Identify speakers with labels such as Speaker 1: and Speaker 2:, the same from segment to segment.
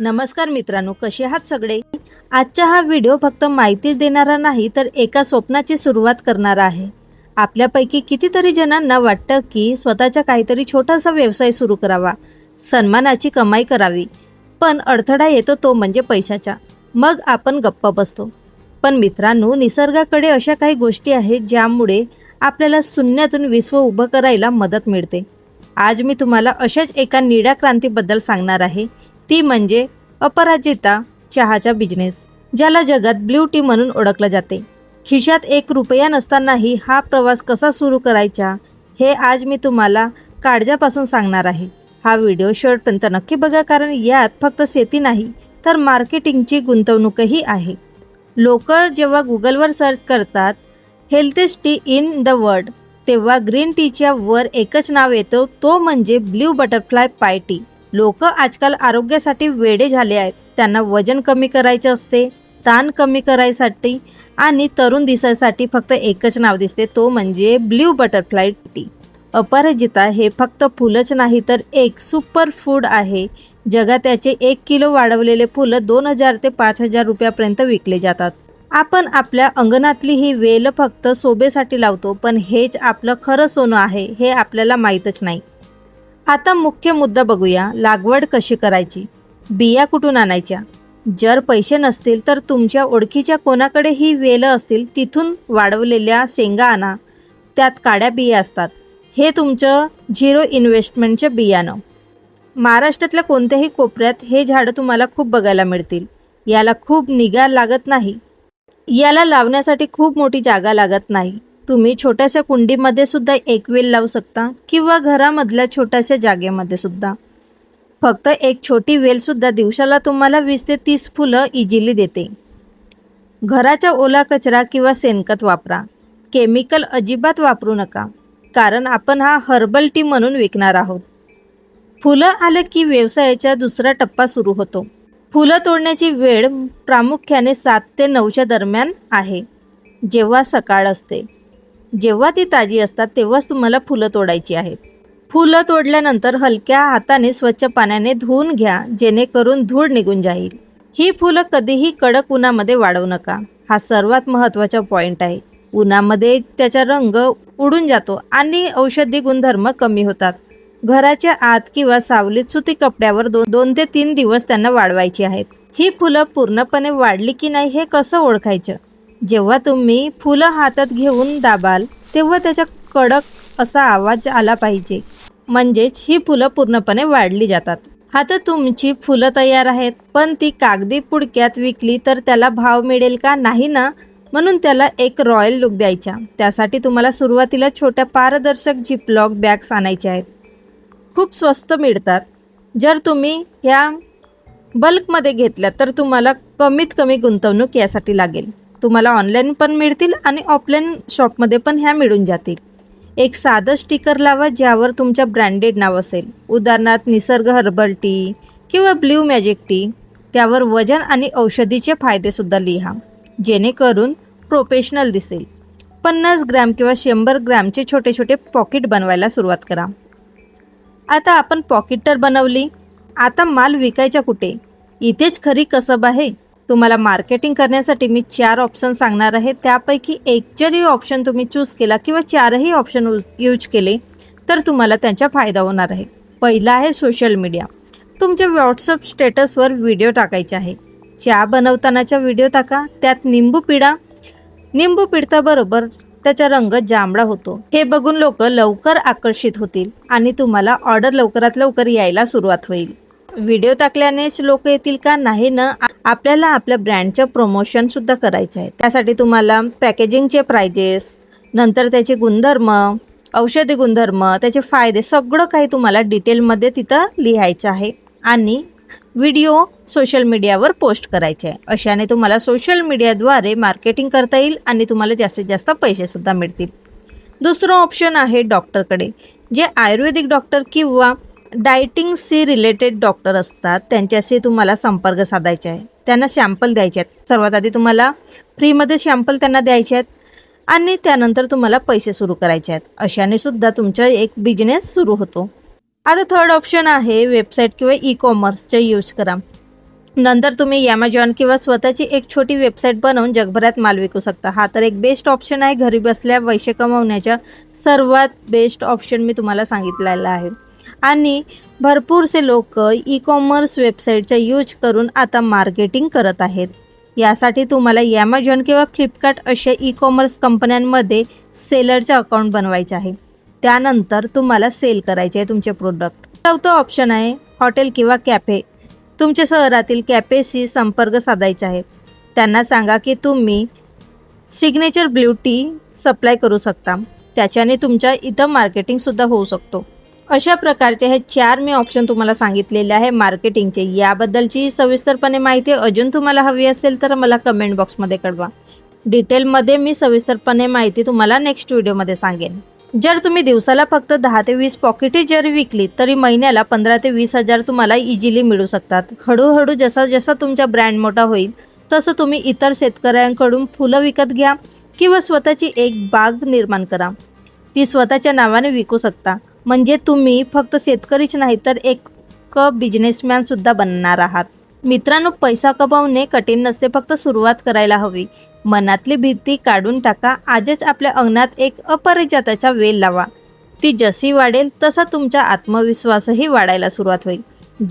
Speaker 1: नमस्कार मित्रांनो, कसे आहात सगळे? आजचा हा व्हिडिओ फक्त माहिती देणारा नाही तर एका स्वप्नाची सुरुवात करणारा आहे. आपल्यापैकी कितीतरी जणांना वाटतं की स्वतःचा काहीतरी छोटासा व्यवसाय सुरू करावा, सन्मानाची कमाई करावी, पण अडथळा येतो तो म्हणजे पैशाचा. मग आपण गप्प बसतो. पण मित्रांनो, निसर्गाकडे अशा काही गोष्टी आहेत ज्यामुळे आपल्याला शून्यातून विश्व उभं करायला मदत मिळते. आज मी तुम्हाला अशाच एका निळ्या क्रांतीबद्दल सांगणार आहे. ती म्हणजे अपराजिता चहाचा बिझनेस, ज्याला जगात ब्ल्यू टी म्हणून ओळखलं जाते. खिशात 1 रुपया नसतानाही हा प्रवास कसा सुरू करायचा हे आज मी तुम्हाला काळजापासून सांगणार आहे. हा व्हिडिओ शेवटपर्यंत नक्की बघा, कारण यात फक्त शेती नाही तर मार्केटिंगची गुंतवणूकही आहे. लोक जेव्हा गुगलवर सर्च करतात हेल्थीस्ट टी इन द वर्ल्ड, तेव्हा ग्रीन टीच्या वर एकच नाव येतं, तो म्हणजे ब्ल्यू बटरफ्लाय पाय टी. लोक आजकाल आरोग्यासाठी वेडे झाले आहेत. त्यांना वजन कमी करायचे असते, ताण कमी करायसाठी आणि तरुण दिसायसाठी फक्त एकच नाव दिसते, तो म्हणजे ब्ल्यू बटरफ्लाय टी. अपराजिता हे फक्त फुलच नाही तर एक सुपर फूड आहे. जगात त्याचे 1 किलो वाढवलेले फुलं 2000 ते 5000 रुपयापर्यंत विकले जातात. आपण आपल्या अंगणातली ही वेल फक्त शोभेसाठी लावतो, पण हेच आपलं खरं सोनं आहे हे आपल्याला माहीतच नाही. आता मुख्य मुद्दा बघूया. लागवड कशी करायची, बिया कुठून आणायच्या. जर पैसे नसतील तर तुमच्या ओळखीच्या कोणाकडे ही वेलं असतील तिथून वाढवलेल्या शेंगा आणा. त्यात काड्या बिया असतात. हे तुमचं 0 इन्व्हेस्टमेंटचे बियाणं. महाराष्ट्रातल्या कोणत्याही कोपऱ्यात हे झाडं तुम्हाला खूप बघायला मिळतील. याला खूप निगा लागत नाही. याला लावण्यासाठी खूप मोठी जागा लागत नाही. तुम्ही छोट्याशा कुंडीमध्ये सुद्धा एक वेल लावू शकता किंवा घरामधल्या छोट्याशा जागेमध्ये सुद्धा. फक्त एक छोटी वेल सुद्धा दिवसाला तुम्हाला 20 ते 30 फुलं इझिली देते. घराचा ओला कचरा किंवा शेणखत वापरा. केमिकल अजिबात वापरू नका, कारण आपण हा हर्बल टी म्हणून विकणार आहोत. फुलं आलं की व्यवसायाचा दुसरा टप्पा सुरू होतो. फुलं तोडण्याची वेळ प्रामुख्याने 7 ते 9च्या दरम्यान आहे. जेव्हा सकाळ असते, जेव्हा ती ताजी असतात, तेव्हाच तुम्हाला फुलं तोडायची आहेत. फुलं तोडल्यानंतर हलक्या हाताने स्वच्छ पाण्याने धुवून घ्या, जेणेकरून धूळ निघून जाईल. ही फुलं कधीही कडक उन्हामध्ये वाढवू नका. हा सर्वात महत्त्वाचा पॉईंट आहे. उन्हामध्ये त्याचा रंग उडून जातो आणि औषधी गुणधर्म कमी होतात. घराच्या आत किंवा सावलीत सुती कपड्यावर 2 ते 3 दिवस त्यांना वाढवायची आहेत. ही फुलं पूर्णपणे वाढली की नाही हे कसं ओळखायचं? जेव्हा तुम्ही फुलं हातात घेऊन दाबाल तेव्हा त्याचा कडक असा आवाज आला पाहिजे, म्हणजेच ही फुलं पूर्णपणे वाढली जातात. आता तुमची फुलं तयार आहेत, पण ती कागदी पुडक्यात विकली तर त्याला भाव मिळेल का? नाही ना. म्हणून त्याला एक रॉयल लुक द्यायचा. त्यासाठी तुम्हाला सुरुवातीला छोट्या पारदर्शक झिपलॉक बॅग्स आणायच्या आहेत. खूप स्वस्त मिळतात. जर तुम्ही ह्या बल्कमध्ये घेतल्या तर तुम्हाला कमीत कमी गुंतवणूक यासाठी लागेल. तुम्हाला ऑनलाईन पण मिळतील आणि ऑफलाईन शॉपमध्ये पण ह्या मिळून जातील. एक साधं स्टिकर लावा ज्यावर तुमच्या ब्रँडेड नाव असेल, उदाहरणार्थ निसर्ग हर्बल टी किंवा ब्ल्यू मॅजिक टी. त्यावर वजन आणि औषधीचे फायदेसुद्धा लिहा, जेणेकरून प्रोफेशनल दिसेल. 50 ग्रॅम किंवा 100 ग्रॅमचे छोटे छोटे पॉकेट बनवायला सुरुवात करा. आता आपण पॉकेट तर बनवली, आता माल विकायचा कुठे? इथेच खरी कसब आहे. तुम्हाला मार्केटिंग करण्यासाठी मी 4 ऑप्शन सांगणार आहे. त्यापैकी एक जरी ऑप्शन तुम्ही चूज केला किंवा 4ही ऑप्शन यूज केले तर तुम्हाला त्यांचा फायदा होणार आहे. पहिला आहे सोशल मीडिया. तुमच्या व्हॉट्सअप स्टेटसवर व्हिडिओ टाकायचे आहे. चहा बनवतानाचा व्हिडिओ टाका. त्यात निंबू पिळा. निंबू पिळताबरोबर त्याचा रंग जांभळा होतो. हे बघून लोक लवकर आकर्षित होतील आणि तुम्हाला ऑर्डर लवकरात लवकर यायला सुरुवात होईल. व्हिडिओ टाकल्यानेच लोक येतील का? नाही ना. आपल्याला आपल्या ब्रँडचं प्रमोशन सुद्धा करायचं आहे. त्यासाठी तुम्हाला पॅकेजिंगचे प्राइजेस, नंतर त्याचे गुणधर्म, औषधी गुणधर्म, त्याचे फायदे सगळं काही तुम्हाला डिटेलमध्ये तिथं लिहायचं आहे आणि व्हिडिओ सोशल मीडियावर पोस्ट करायचे आहे. अशाने तुम्हाला सोशल मीडियाद्वारे मार्केटिंग करता येईल आणि तुम्हाला जास्तीत जास्त पैसेसुद्धा मिळतील. दुसरं ऑप्शन आहे डॉक्टरकडे. जे आयुर्वेदिक डॉक्टर किंवा डायटिंग सी रिलेटेड डॉक्टर असतात, त्यांच्याशी तुम्हाला संपर्क साधायचा आहे. त्यांना सॅम्पल द्यायचे आहेत. सर्वात आधी तुम्हाला फ्रीमध्ये सॅम्पल त्यांना द्यायचे आहेत आणि त्यानंतर तुम्हाला पैसे सुरू करायचे आहेत. अशाने सुद्धा तुमचा एक बिझनेस सुरू होतो. आता थर्ड ऑप्शन आहे वेबसाईट किंवा ई कॉमर्सचा यूज करा. नंतर तुम्ही ॲमेझॉन किंवा स्वतःची एक छोटी वेबसाईट बनवून जगभरात माल विकू शकता. हा तर एक बेस्ट ऑप्शन आहे. घरी बसल्या पैसे कमवण्याच्या सर्वात बेस्ट ऑप्शन मी तुम्हाला सांगितलेला आहे. आणि भरपूरसे लोक ई-कॉमर्स वेबसाईटचा यूज करून आता मार्केटिंग करत आहेत. यासाठी तुम्हाला ॲमेझॉन किंवा फ्लिपकार्ट अशा ई-कॉमर्स कंपन्यांमध्ये सेलरचं अकाउंट बनवायचे आहे. त्यानंतर तुम्हाला सेल करायचे आहे तुमचे प्रोडक्ट. चौथं ऑप्शन आहे हॉटेल किंवा कॅफे. तुमच्या शहरातील कॅफेशी संपर्क साधायचे आहेत. त्यांना सांगा की तुम्ही सिग्नेचर ब्लू टी सप्लाय करू शकता. त्याच्याने तुमच्या इथं मार्केटिंगसुद्धा होऊ शकतो. अशा प्रकारचे हे 4 मी ऑप्शन तुम्हाला सांगितलेले आहे मार्केटिंगचे. याबद्दलची सविस्तरपणे माहिती अजून तुम्हाला हवी असेल तर मला कमेंट बॉक्समध्ये कळवा. डिटेलमध्ये मी सविस्तरपणे माहिती तुम्हाला नेक्स्ट व्हिडिओमध्ये सांगेन. जर तुम्ही दिवसाला फक्त 10 ते 20 पॉकेटे जरी विकली तरी महिन्याला 15 ते 20 हजार तुम्हाला इझिली मिळू शकतात. हळूहळू जसा तुमचा ब्रँड मोठा होईल तसं तुम्ही इतर शेतकऱ्यांकडून फुलं विकत घ्या किंवा स्वतःची एक बाग निर्माण करा. ती स्वतःच्या नावाने विकू शकता. म्हणजे तुम्ही फक्त शेतकरीच नाही तर एक बिझनेसमॅनसुद्धा बनणार आहात. मित्रांनो, पैसा कमावणे कठीण नसते, फक्त सुरुवात करायला हवी. मनातली भीती काढून टाका. आजच आपल्या अंगणात एक अपरिचिताचा वेल लावा. ती जशी वाढेल तसा तुमचा आत्मविश्वासही वाढायला सुरुवात होईल.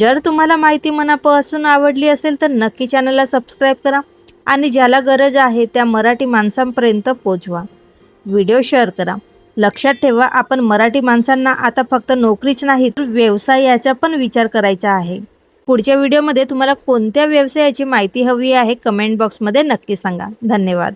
Speaker 1: जर तुम्हाला माहिती मनापासून आवडली असेल तर नक्की चॅनलला सबस्क्राईब करा आणि ज्याला गरज आहे त्या मराठी माणसांपर्यंत पोहोचवा. व्हिडिओ शेअर करा. लक्षात ठेवा, आपण मराठी माणसांना आता फक्त नोकरीच नाही तर व्यवसायाचा पण विचार करायचा आहे. पुढच्या व्हिडिओमध्ये तुम्हाला कोणत्या व्यवसायाची माहिती हवी आहे कमेंट बॉक्समध्ये नक्की सांगा. धन्यवाद.